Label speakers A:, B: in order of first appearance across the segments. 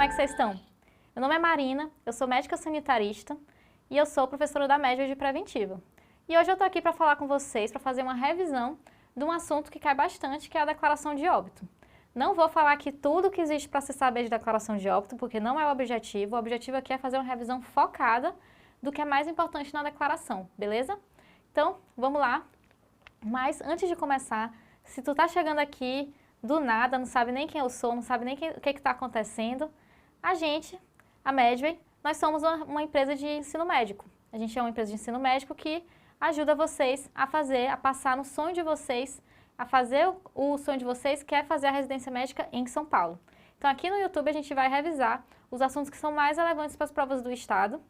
A: é que vocês estão? Meu nome é Marina, eu sou médica sanitarista e eu sou professora da média de preventiva. E hoje eu tô aqui para falar com vocês, para fazer uma revisão de um assunto que cai bastante, que é a declaração de óbito. Não vou falar aqui tudo que existe para se saber de declaração de óbito, porque não é o objetivo. O objetivo aqui é fazer uma revisão focada do que é mais importante na declaração, beleza? Então, vamos lá. Mas antes de começar, se tu tá chegando aqui do nada, não sabe nem quem eu sou, não sabe nem o que está acontecendo, a Medway, nós somos uma empresa de ensino médico. A gente é uma empresa de ensino médico que ajuda vocês a passar no sonho de vocês, a fazer o sonho de vocês, que é fazer a residência médica em São Paulo. Então aqui no YouTube a gente vai revisar os assuntos que são mais relevantes para as provas do Estado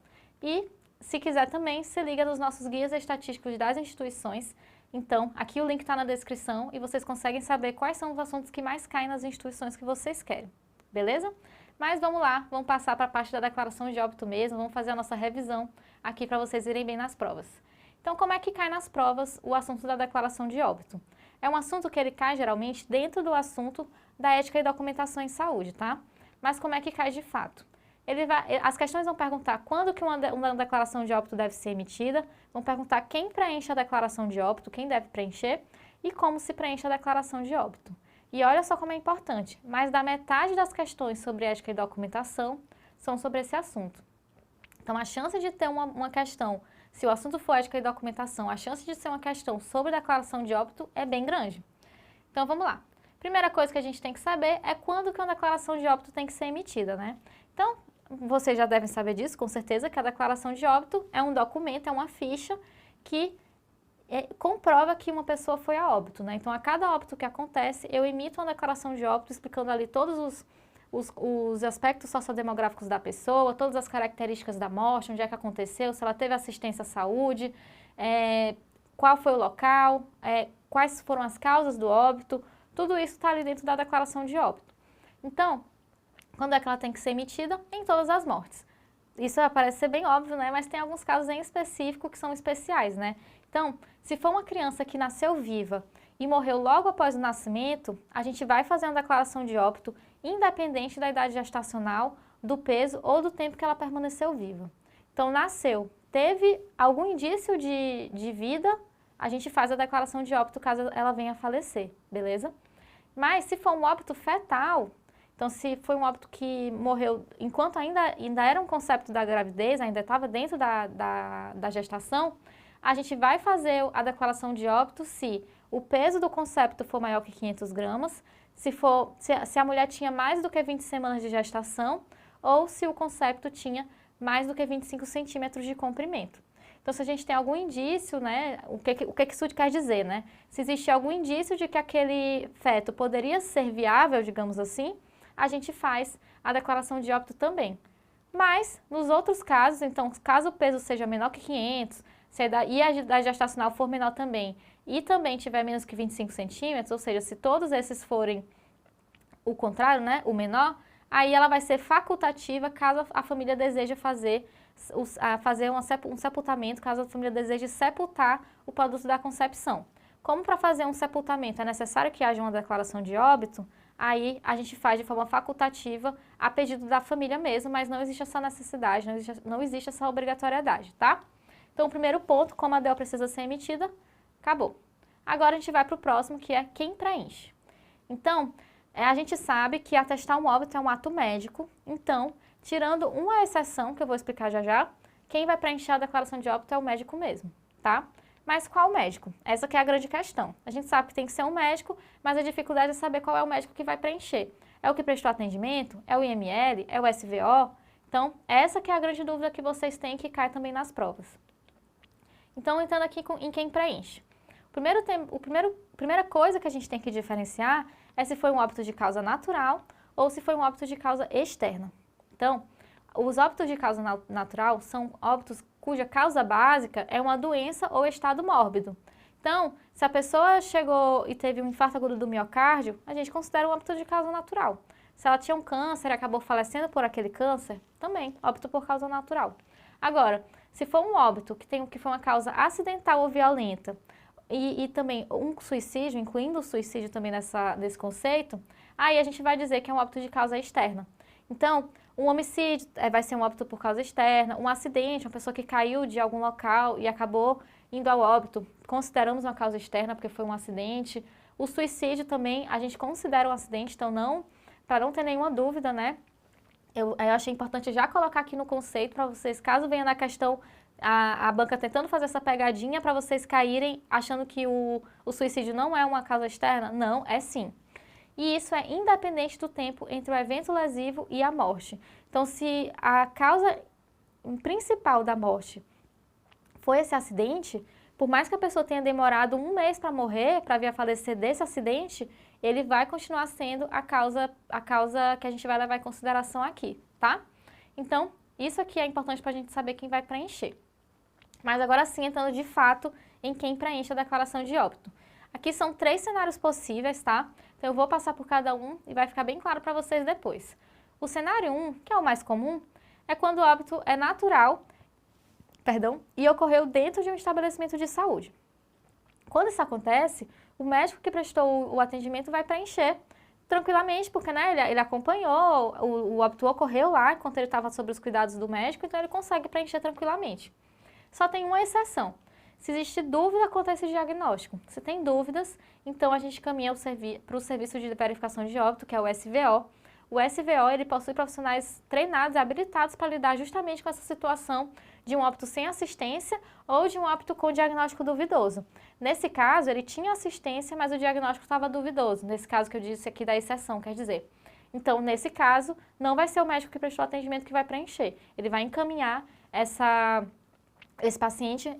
A: e, se quiser também, se liga nos nossos guias estatísticos das instituições. Então, aqui o link está na descrição e vocês conseguem saber quais são os assuntos que mais caem nas instituições que vocês querem, beleza? Mas vamos lá, vamos passar para a parte da declaração de óbito mesmo, vamos fazer a nossa revisão aqui para vocês irem bem nas provas. Então, como é que cai nas provas o assunto da declaração de óbito? É um assunto que ele cai geralmente dentro do assunto da ética e documentação em saúde, tá? Mas como é que cai de fato? As questões vão perguntar quando que uma declaração de óbito deve ser emitida, vão perguntar quem preenche a declaração de óbito, quem deve preencher e como se preenche a declaração de óbito. E olha só como é importante, mais da metade das questões sobre ética e documentação são sobre esse assunto. Então a chance de ter uma questão, se o assunto for ética e documentação, a chance de ser uma questão sobre declaração de óbito é bem grande. Então vamos lá. Primeira coisa que a gente tem que saber é quando que uma declaração de óbito tem que ser emitida, né? Então, vocês já devem saber disso, com certeza, que a declaração de óbito é um documento, é uma ficha que comprova que uma pessoa foi a óbito, né? Então, a cada óbito que acontece, eu emito uma declaração de óbito explicando ali todos os aspectos sociodemográficos da pessoa, todas as características da morte, onde é que aconteceu, se ela teve assistência à saúde, qual foi o local, quais foram as causas do óbito, tudo isso está ali dentro da declaração de óbito. Então, quando é que ela tem que ser emitida? Em todas as mortes. Isso parece ser bem óbvio, né? Mas tem alguns casos em específico que são especiais, né? Então, se for uma criança que nasceu viva e morreu logo após o nascimento, a gente vai fazer uma declaração de óbito independente da idade gestacional, do peso ou do tempo que ela permaneceu viva. Então, nasceu, teve algum indício de vida, a gente faz a declaração de óbito caso ela venha a falecer, beleza? Mas se for um óbito fetal, então se foi um óbito que morreu enquanto ainda era um concepto da gravidez, ainda estava dentro da gestação, a gente vai fazer a declaração de óbito se o peso do concepto for maior que 500 gramas, se a mulher tinha mais do que 20 semanas de gestação ou se o concepto tinha mais do que 25 centímetros de comprimento. Então, se a gente tem algum indício, né, o que isso quer dizer, né? Se existe algum indício de que aquele feto poderia ser viável, digamos assim, a gente faz a declaração de óbito também. Mas, nos outros casos, então, caso o peso seja menor que 500, e a idade gestacional for menor também, e também tiver menos que 25 centímetros, ou seja, se todos esses forem o contrário, né, o menor, aí ela vai ser facultativa caso a família deseje fazer um sepultamento, caso a família deseje sepultar o produto da concepção. Como para fazer um sepultamento é necessário que haja uma declaração de óbito, aí a gente faz de forma facultativa a pedido da família mesmo, mas não existe essa necessidade, não existe essa obrigatoriedade, tá? Então, o primeiro ponto, como a DEL precisa ser emitida, acabou. Agora a gente vai para o próximo, que é quem preenche. Então, a gente sabe que atestar um óbito é um ato médico, então, tirando uma exceção, que eu vou explicar já já, quem vai preencher a declaração de óbito é o médico mesmo, tá? Mas qual médico? Essa que é a grande questão. A gente sabe que tem que ser um médico, mas a dificuldade é saber qual é o médico que vai preencher. É o que prestou atendimento? É o IML? É o SVO? Então, essa que é a grande dúvida que vocês têm que cai também nas provas. Então, entrando aqui em quem preenche. Primeira coisa que a gente tem que diferenciar é se foi um óbito de causa natural ou se foi um óbito de causa externa. Então, os óbitos de causa natural são óbitos cuja causa básica é uma doença ou estado mórbido. Então, se a pessoa chegou e teve um infarto agudo do miocárdio, a gente considera um óbito de causa natural. Se ela tinha um câncer e acabou falecendo por aquele câncer, também óbito por causa natural. Agora, se for um óbito que foi uma causa acidental ou violenta e também um suicídio, incluindo o suicídio também nesse conceito, aí a gente vai dizer que é um óbito de causa externa. Então, Um homicídio vai ser um óbito por causa externa, um acidente, uma pessoa que caiu de algum local e acabou indo ao óbito, consideramos uma causa externa porque foi um acidente. O suicídio também a gente considera um acidente, então para não ter nenhuma dúvida, né? Eu achei importante já colocar aqui no conceito para vocês, caso venha na questão a banca tentando fazer essa pegadinha para vocês caírem achando que o suicídio não é uma causa externa. Não, é sim. E isso é independente do tempo entre o evento lesivo e a morte. Então, se a causa principal da morte foi esse acidente, por mais que a pessoa tenha demorado um mês para morrer, para vir a falecer desse acidente, ele vai continuar sendo a causa que a gente vai levar em consideração aqui, tá? Então, isso aqui é importante para a gente saber quem vai preencher. Mas agora sim, entrando de fato em quem preenche a declaração de óbito. Aqui são 3 cenários possíveis, tá? Então eu vou passar por cada um e vai ficar bem claro para vocês depois. O cenário 1, que é o mais comum, é quando o óbito é natural, e ocorreu dentro de um estabelecimento de saúde. Quando isso acontece, o médico que prestou o atendimento vai preencher tranquilamente, porque né, ele acompanhou, o óbito ocorreu lá enquanto ele estava sob os cuidados do médico, então ele consegue preencher tranquilamente. Só tem uma exceção. Se existe dúvida quanto a esse diagnóstico, se tem dúvidas, então a gente caminha para o Serviço de Verificação de Óbito, que é o SVO. O SVO, ele possui profissionais treinados e habilitados para lidar justamente com essa situação de um óbito sem assistência ou de um óbito com diagnóstico duvidoso. Nesse caso, ele tinha assistência, mas o diagnóstico estava duvidoso. Nesse caso que eu disse aqui da exceção, quer dizer. Então, nesse caso, não vai ser o médico que prestou atendimento que vai preencher. Ele vai encaminhar esse paciente,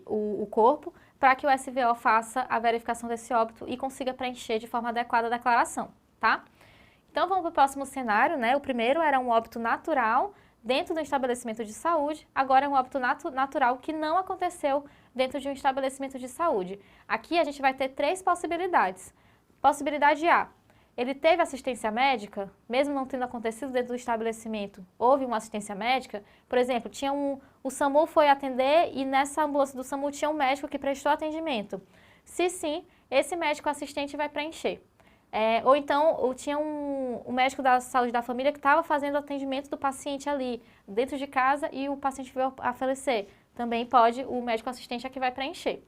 A: o corpo, para que o SVO faça a verificação desse óbito e consiga preencher de forma adequada a declaração, tá? Então vamos para o próximo cenário, né? O primeiro era um óbito natural dentro do estabelecimento de saúde, agora é um óbito natural que não aconteceu dentro de um estabelecimento de saúde. Aqui a gente vai ter 3 possibilidades. Possibilidade A, ele teve assistência médica, mesmo não tendo acontecido dentro do estabelecimento, houve uma assistência médica, por exemplo, o SAMU foi atender e nessa ambulância do SAMU tinha um médico que prestou atendimento. Se sim, esse médico assistente vai preencher. Ou então, tinha um médico da saúde da família que estava fazendo atendimento do paciente ali, dentro de casa, e o paciente veio a falecer. Também pode, o médico assistente aqui vai preencher.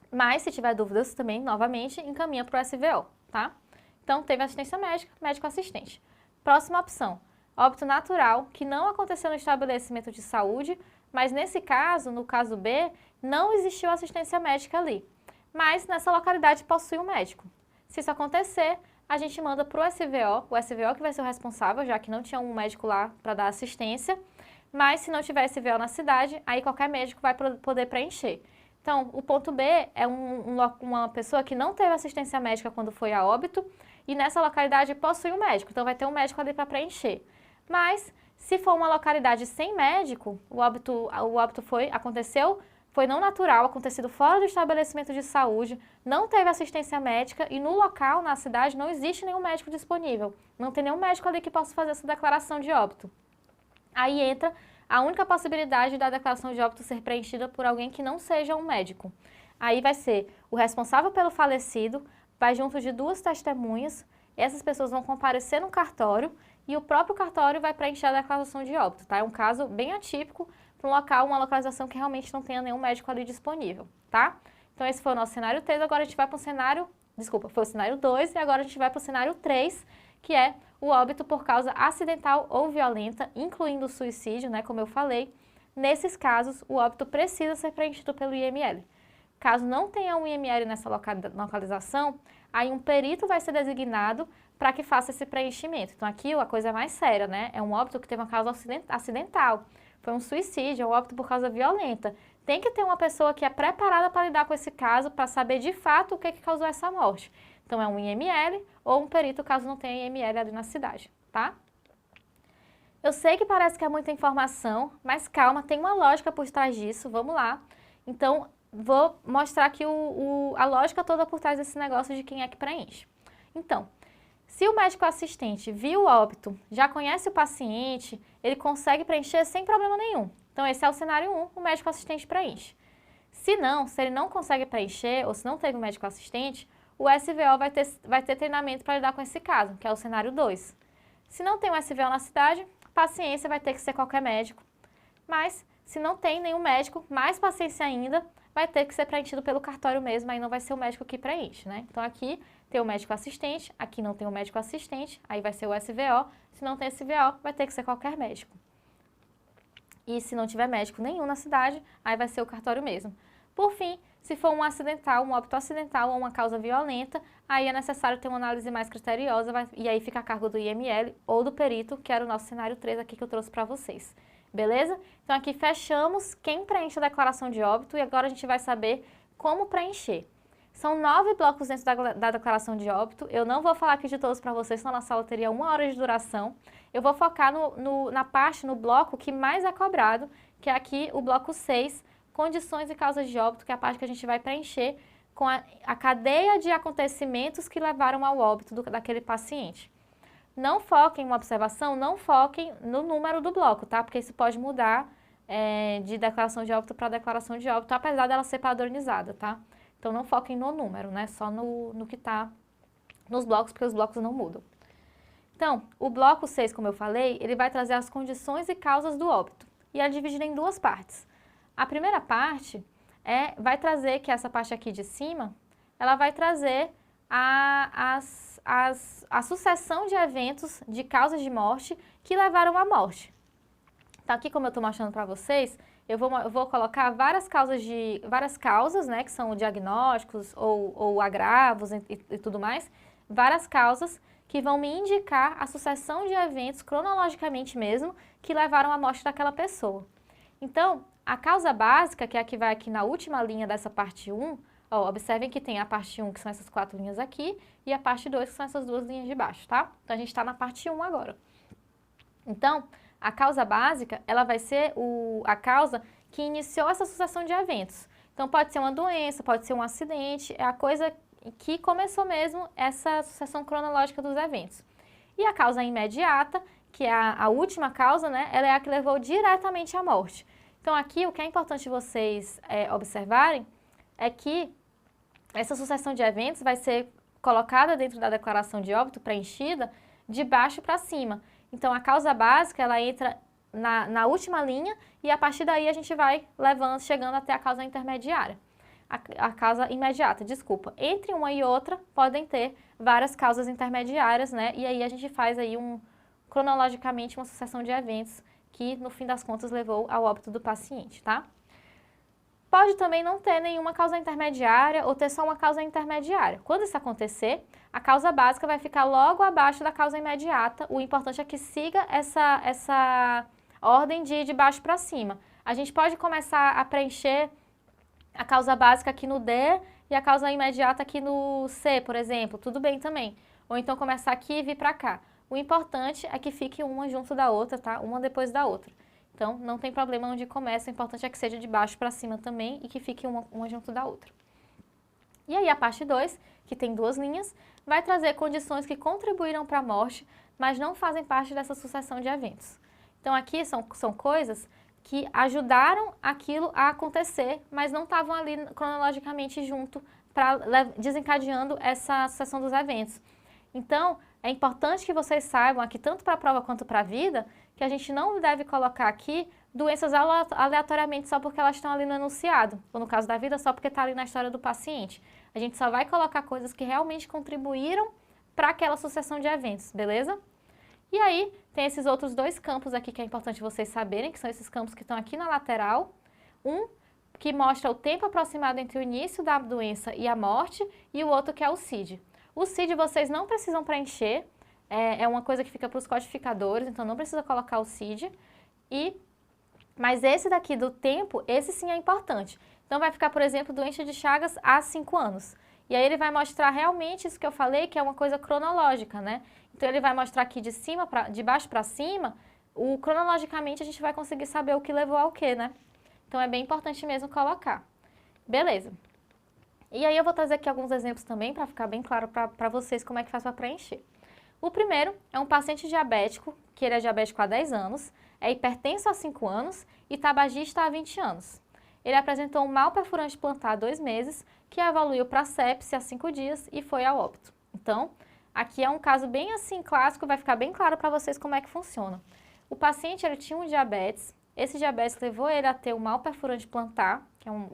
A: Mas, se tiver dúvidas também, novamente, encaminha para o SVO, tá? Então, teve assistência médica, médico assistente. Próxima opção, óbito natural, que não aconteceu no estabelecimento de saúde, mas nesse caso, no caso B, não existiu assistência médica ali. Mas, nessa localidade, possui um médico. Se isso acontecer, a gente manda para o SVO que vai ser o responsável, já que não tinha um médico lá para dar assistência, mas se não tiver SVO na cidade, aí qualquer médico vai poder preencher. Então, o ponto B é uma pessoa que não teve assistência médica quando foi a óbito e nessa localidade possui um médico, então vai ter um médico ali para preencher. Mas, se for uma localidade sem médico, o óbito aconteceu, foi não natural, acontecido fora do estabelecimento de saúde, não teve assistência médica e no local, na cidade, não existe nenhum médico disponível. Não tem nenhum médico ali que possa fazer essa declaração de óbito. Aí entra a única possibilidade da declaração de óbito ser preenchida por alguém que não seja um médico. Aí vai ser o responsável pelo falecido, vai junto de 2 testemunhas, essas pessoas vão comparecer no cartório e o próprio cartório vai preencher a declaração de óbito, tá? É um caso bem atípico para um local, uma localização que realmente não tenha nenhum médico ali disponível, tá? Então esse foi o nosso cenário 3, agora a gente vai para o cenário, foi o cenário 2 e agora a gente vai para o cenário 3, que é o óbito por causa acidental ou violenta, incluindo o suicídio, né, como eu falei. Nesses casos, o óbito precisa ser preenchido pelo IML. Caso não tenha um IML nessa localização, aí um perito vai ser designado para que faça esse preenchimento. Então aqui a coisa é mais séria, né? É um óbito que teve uma causa acidental. Foi um suicídio, é um óbito por causa violenta. Tem que ter uma pessoa que é preparada para lidar com esse caso, para saber de fato o que causou essa morte. Então é um IML ou um perito, caso não tenha IML ali na cidade, tá? Eu sei que parece que é muita informação, mas calma, tem uma lógica por trás disso, vamos lá. Então, vou mostrar aqui a lógica toda por trás desse negócio de quem é que preenche. Então, se o médico assistente viu o óbito, já conhece o paciente, ele consegue preencher sem problema nenhum. Então, esse é o cenário 1, o médico assistente preenche. Se ele não consegue preencher, ou se não teve um médico assistente, o SVO vai ter treinamento para lidar com esse caso, que é o cenário 2. Se não tem um SVO na cidade, paciência, vai ter que ser qualquer médico. Mas, se não tem nenhum médico, mais paciência ainda, vai ter que ser preenchido pelo cartório mesmo, aí não vai ser o médico que preenche, né? Então aqui tem o médico assistente, aqui não tem o médico assistente, aí vai ser o SVO. Se não tem SVO, vai ter que ser qualquer médico. E se não tiver médico nenhum na cidade, aí vai ser o cartório mesmo. Por fim, se for um acidental, um óbito acidental ou uma causa violenta, aí é necessário ter uma análise mais criteriosa e aí fica a cargo do IML ou do perito, que era o nosso cenário 3 aqui que eu trouxe para vocês. Beleza? Então aqui fechamos quem preenche a declaração de óbito e agora a gente vai saber como preencher. São 9 blocos dentro da declaração de óbito. Eu não vou falar aqui de todos para vocês, senão a sala teria 1 hora de duração. Eu vou focar no bloco que mais é cobrado, que é aqui o bloco 6, condições e causas de óbito, que é a parte que a gente vai preencher com a cadeia de acontecimentos que levaram ao óbito daquele paciente. Não foquem, uma observação, não foquem no número do bloco, tá? Porque isso pode mudar de declaração de óbito para declaração de óbito, apesar dela ser padronizada, tá? Então não foquem no número, né? Só no que está nos blocos, porque os blocos não mudam. Então, o bloco 6, como eu falei, ele vai trazer as condições e causas do óbito. E é dividido em 2 partes. A primeira parte vai trazer, que é essa parte aqui de cima, ela vai trazer a sucessão de eventos, de causas de morte que levaram à morte. Então aqui, como eu estou mostrando para vocês, eu vou colocar várias causas, né, que são diagnósticos ou agravos e tudo mais, várias causas que vão me indicar a sucessão de eventos, cronologicamente mesmo, que levaram à morte daquela pessoa. Então, a causa básica, que é a que vai aqui na última linha dessa parte 1, ó, observem que tem a parte 1, que são essas 4 linhas aqui, e a parte 2, que são essas 2 linhas de baixo, tá? Então, a gente está na parte 1 agora. Então, a causa básica, ela vai ser a causa que iniciou essa sucessão de eventos. Então, pode ser uma doença, pode ser um acidente, é a coisa que começou mesmo essa sucessão cronológica dos eventos. E a causa imediata, que é a última causa, né, ela é a que levou diretamente à morte. Então, aqui, o que é importante vocês observarem é que essa sucessão de eventos vai ser colocada dentro da declaração de óbito preenchida de baixo para cima. Então, a causa básica, ela entra na última linha e a partir daí a gente vai chegando até a causa intermediária. A causa imediata, desculpa. Entre uma e outra, podem ter várias causas intermediárias, né? E aí a gente faz aí cronologicamente uma sucessão de eventos que, no fim das contas, levou ao óbito do paciente, tá? Pode também não ter nenhuma causa intermediária ou ter só uma causa intermediária. Quando isso acontecer, a causa básica vai ficar logo abaixo da causa imediata. O importante é que siga essa ordem de baixo para cima. A gente pode começar a preencher a causa básica aqui no D e a causa imediata aqui no C, por exemplo. Tudo bem também. Ou então começar aqui e vir para cá. O importante é que fique uma junto da outra, tá? Uma depois da outra. Então, não tem problema onde começa, o importante é que seja de baixo para cima também e que fique uma junto da outra. E aí a parte 2, que tem 2 linhas, vai trazer condições que contribuíram para a morte, mas não fazem parte dessa sucessão de eventos. Então aqui são coisas que ajudaram aquilo a acontecer, mas não estavam ali cronologicamente junto, desencadeando essa sucessão dos eventos. Então, é importante que vocês saibam aqui, tanto para a prova quanto para a vida, que a gente não deve colocar aqui doenças aleatoriamente só porque elas estão ali no enunciado, ou no caso da vida, só porque está ali na história do paciente. A gente só vai colocar coisas que realmente contribuíram para aquela sucessão de eventos, beleza? E aí, tem esses outros 2 campos aqui que é importante vocês saberem, que são esses campos que estão aqui na lateral. Um que mostra o tempo aproximado entre o início da doença e a morte, e o outro que é o CID. O CID vocês não precisam preencher, é uma coisa que fica para os codificadores, então não precisa colocar o CID. Mas esse daqui do tempo, esse sim é importante. Então vai ficar, por exemplo, doença de Chagas há 5 anos. E aí ele vai mostrar realmente isso que eu falei, que é uma coisa cronológica, né? Então ele vai mostrar aqui de baixo para cima, cronologicamente a gente vai conseguir saber o que levou ao quê, né? Então é bem importante mesmo colocar. Beleza. E aí eu vou trazer aqui alguns exemplos também para ficar bem claro para vocês como é que faz para preencher. O primeiro é um paciente diabético, que ele é diabético há 10 anos, é hipertenso há 5 anos e tabagista há 20 anos. Ele apresentou um mal perfurante plantar há 2 meses, que evoluiu para sepse há 5 dias e foi ao óbito. Então, Aqui é um caso bem assim clássico, vai ficar bem claro para vocês como é que funciona. O paciente ele tinha um diabetes, esse diabetes levou ele a ter um mal perfurante plantar,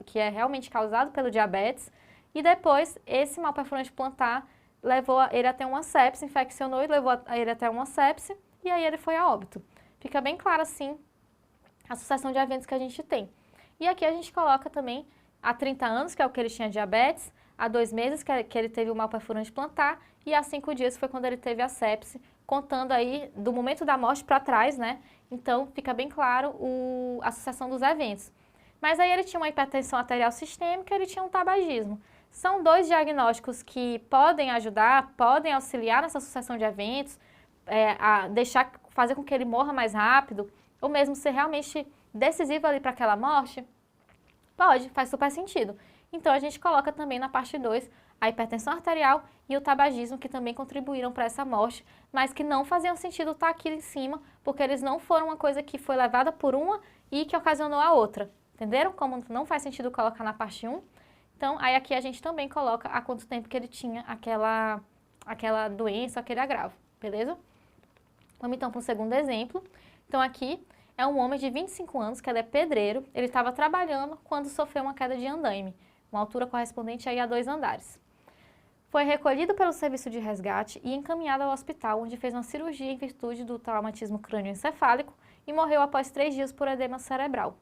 A: que é realmente causado pelo diabetes, e depois esse mal perfurante plantar levou ele a ter uma sepse, infeccionou e levou ele até uma sepse, e aí ele foi a óbito. Fica bem claro assim a sucessão de eventos que a gente tem. E aqui a gente coloca também há 30 anos, que é o que ele tinha diabetes, há 2 meses que ele teve o mal perfurante plantar e há 5 dias foi quando ele teve a sepse, contando aí do momento da morte para trás, né? Então fica bem claro a sucessão dos eventos. Mas aí ele tinha uma hipertensão arterial sistêmica e ele tinha um tabagismo. São 2 diagnósticos que podem ajudar, podem auxiliar nessa sucessão de eventos, fazer com que ele morra mais rápido, ou mesmo ser realmente decisivo ali para aquela morte. Pode, faz super sentido. Então, a gente coloca também na parte 2 a hipertensão arterial e o tabagismo, que também contribuíram para essa morte, mas que não faziam sentido estar aqui em cima, porque eles não foram uma coisa que foi levada por uma e que ocasionou a outra. Entenderam? Como não faz sentido colocar na parte 1. Então, aí aqui a gente também coloca há quanto tempo que ele tinha aquela doença, aquele agravo, beleza? Vamos então para o segundo exemplo. Então, aqui é um homem de 25 anos, que ele é pedreiro, ele estava trabalhando quando sofreu uma queda de andaime, uma altura correspondente aí a 2 andares. Foi recolhido pelo serviço de resgate e encaminhado ao hospital, onde fez uma cirurgia em virtude do traumatismo crânioencefálico e morreu após 3 dias por edema cerebral.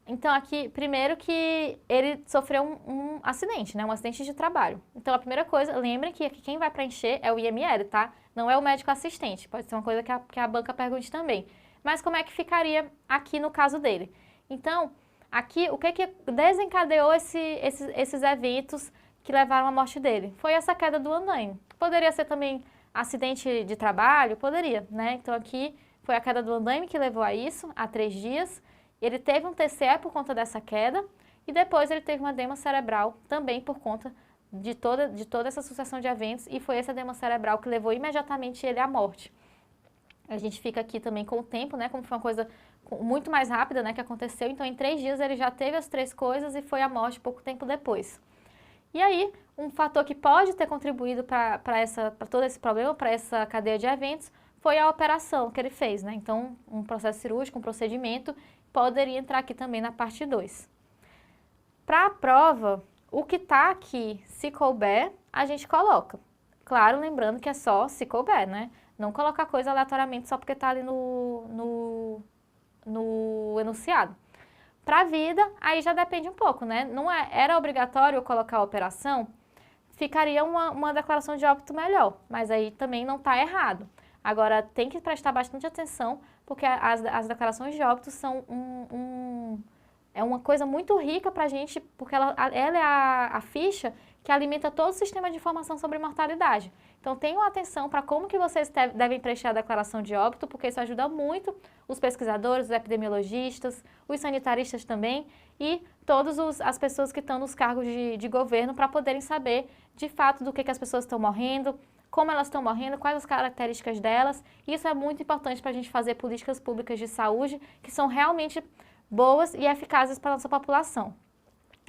A: Então aqui, primeiro que ele sofreu um acidente, né? Um acidente de trabalho. Então a primeira coisa, lembrem que aqui quem vai preencher é o IML, tá? Não é o médico assistente, pode ser uma coisa que a banca pergunte também. Mas como é que ficaria aqui no caso dele? Então, aqui, o que desencadeou esses eventos que levaram à morte dele? Foi essa queda do andaime. Poderia ser também acidente de trabalho? Poderia, né? Então aqui foi a queda do andaime que levou a isso, há 3 dias. Ele teve um TCE por conta dessa queda e depois ele teve uma edema cerebral também por conta de toda essa sucessão de eventos e foi esse edema cerebral que levou imediatamente ele à morte. A gente fica aqui também com o tempo, né, como foi uma coisa muito mais rápida, né, que aconteceu, então em 3 dias ele já teve as 3 coisas e foi à morte pouco tempo depois. E aí, um fator que pode ter contribuído para todo esse problema, para essa cadeia de eventos, foi a operação que ele fez, né, então um processo cirúrgico, um procedimento, poderia entrar aqui também na parte 2. Para a prova, o que está aqui, se couber, a gente coloca. Claro, lembrando que é só se couber, né? Não colocar coisa aleatoriamente só porque está ali no enunciado. Para a vida, aí já depende um pouco, né? Não era obrigatório eu colocar a operação, ficaria uma declaração de óbito melhor, mas aí também não está errado. Agora, tem que prestar bastante atenção, porque as declarações de óbito são é uma coisa muito rica para a gente, porque ela é a ficha que alimenta todo o sistema de informação sobre mortalidade. Então, tenham atenção para como que vocês devem preencher a declaração de óbito, porque isso ajuda muito os pesquisadores, os epidemiologistas, os sanitaristas também e todas as pessoas que estão nos cargos de governo para poderem saber, de fato, do que as pessoas estão morrendo, como elas estão morrendo, quais as características delas. Isso é muito importante para a gente fazer políticas públicas de saúde que são realmente boas e eficazes para a nossa população.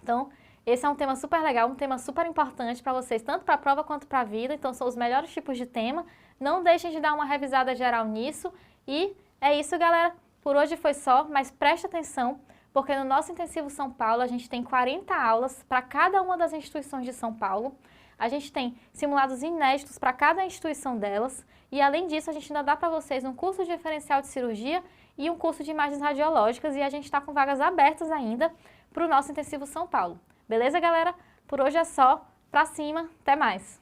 A: Então, esse é um tema super legal, um tema super importante para vocês, tanto para a prova quanto para a vida. Então, são os melhores tipos de tema. Não deixem de dar uma revisada geral nisso. E é isso, galera. Por hoje foi só, mas preste atenção, porque no nosso Intensivo São Paulo, a gente tem 40 aulas para cada uma das instituições de São Paulo. A gente tem simulados inéditos para cada instituição delas e, além disso, a gente ainda dá para vocês um curso diferencial de cirurgia e um curso de imagens radiológicas e a gente está com vagas abertas ainda para o nosso Intensivo São Paulo. Beleza, galera? Por hoje é só. Pra cima. Até mais!